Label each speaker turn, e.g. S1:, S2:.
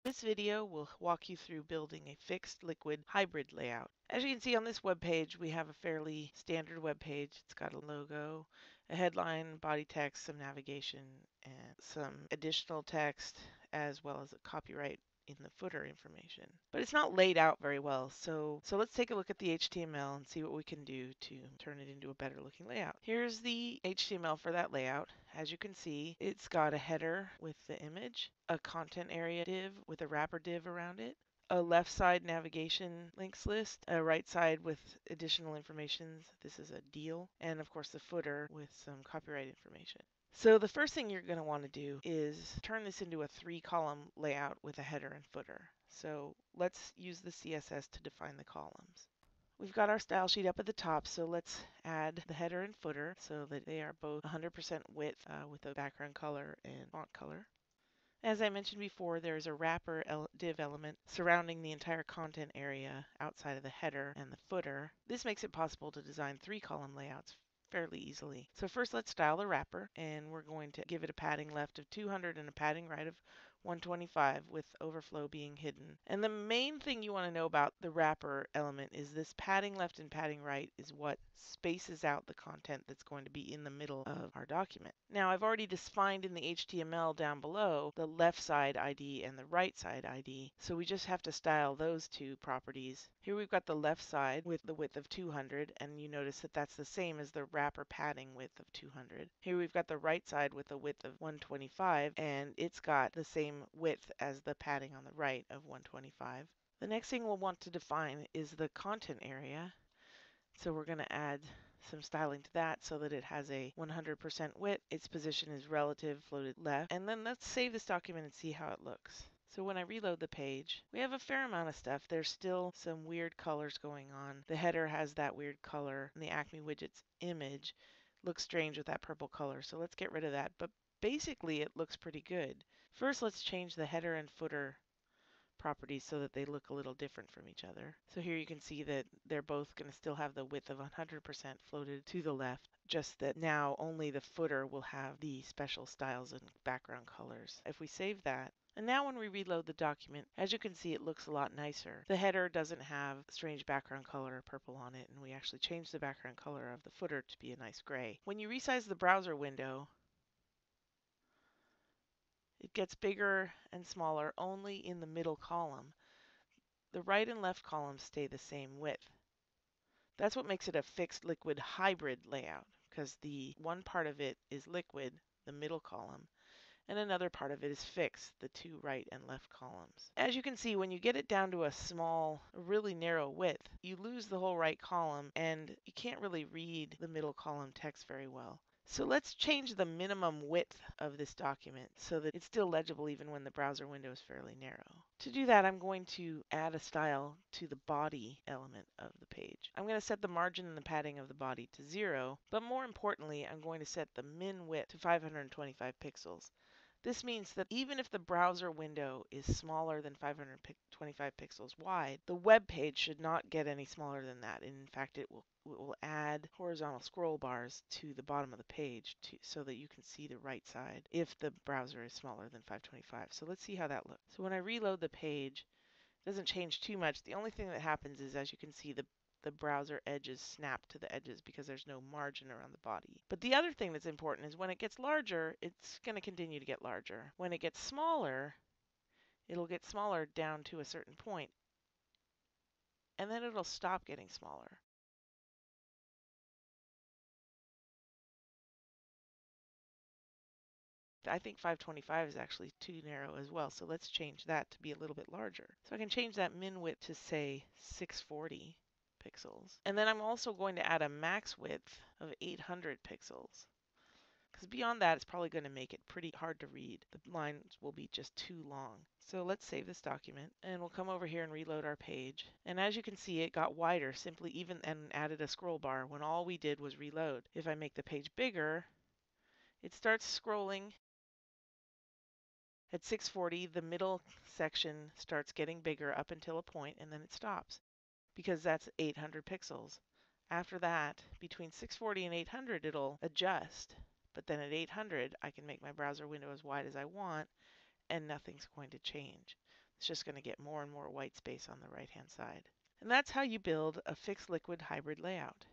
S1: This video will walk you through building a fixed liquid hybrid layout. As you can see on this web page, we have a fairly standard web page. It's got a logo, a headline, body text, some navigation, and some additional text, as well as a copyright in the footer information. But it's not laid out very well, so let's take a look at the HTML and see what we can do to turn it into a better looking layout. Here's the HTML for that layout. As you can see, it's got a header with the image, a content area div with a wrapper div around it, a left side navigation links list, a right side with additional information. This is a deal, and of course the footer with some copyright information. So the first thing you're going to want to do is turn this into a 3-column layout with a header and footer. So let's use the CSS to define the columns. We've got our style sheet up at the top, so let's add the header and footer so that they are both 100% width with a background color and font color. As I mentioned before, there is a wrapper div element surrounding the entire content area outside of the header and the footer. This makes it possible to design 3-column layouts fairly easily. So first let's style the wrapper, and we're going to give it a padding left of 200 and a padding right of 125 with overflow being hidden. And the main thing you want to know about the wrapper element is this padding left and padding right is what spaces out the content that's going to be in the middle of our document. Now I've already defined in the HTML down below the left side ID and the right side ID, so we just have to style those two properties. Here we've got the left side with the width of 200, and you notice that that's the same as the wrapper padding width of 200. Here we've got the right side with a width of 125, and it's got the same width as the padding on the right of 125. The next thing we'll want to define is the content area. So we're going to add some styling to that so that it has a 100% width. Its position is relative, floated left. And then let's save this document and see how it looks. So when I reload the page, we have a fair amount of stuff. There's still some weird colors going on. The header has that weird color, and the Acme widget's image looks strange with that purple color. So let's get rid of that. But basically, it looks pretty good. First, let's change the header and footer properties so that they look a little different from each other. So here you can see that they're both going to still have the width of 100% floated to the left, just that now only the footer will have the special styles and background colors. If we save that, and now when we reload the document, as you can see, it looks a lot nicer. The header doesn't have strange background color purple on it, and we actually changed the background color of the footer to be a nice gray. When you resize the browser window, it gets bigger and smaller only in the middle column. The right and left columns stay the same width. That's what makes it a fixed liquid hybrid layout, because the one part of it is liquid, the middle column, and another part of it is fixed, the two right and left columns. As you can see, when you get it down to a small, really narrow width, you lose the whole right column, and you can't really read the middle column text very well. So let's change the minimum width of this document so that it's still legible even when the browser window is fairly narrow. To do that, I'm going to add a style to the body element of the page. I'm going to set the margin and the padding of the body to 0, but more importantly, I'm going to set the min width to 525 pixels. This means that even if the browser window is smaller than 525 pixels wide, the web page should not get any smaller than that. In fact, it will add horizontal scroll bars to the bottom of the page so that you can see the right side if the browser is smaller than 525. So let's see how that looks. So when I reload the page, it doesn't change too much. The only thing that happens is, as you can see, the browser edges snap to the edges because there's no margin around the body. But the other thing that's important is when it gets larger, it's going to continue to get larger. When it gets smaller, it'll get smaller down to a certain point, and then it'll stop getting smaller. I think 525 is actually too narrow as well, so let's change that to be a little bit larger. So I can change that min width to, say, 640 pixels. And then I'm also going to add a max width of 800 pixels. Because beyond that, it's probably going to make it pretty hard to read. The lines will be just too long. So let's save this document, and we'll come over here and reload our page. And as you can see, it got wider simply and added a scroll bar when all we did was reload. If I make the page bigger, it starts scrolling. At 640, the middle section starts getting bigger up until a point, and then it stops because that's 800 pixels. After that, between 640 and 800, it'll adjust. But then at 800, I can make my browser window as wide as I want, and nothing's going to change. it's just going to get more and more white space on the right-hand side. And that's how you build a fixed liquid hybrid layout.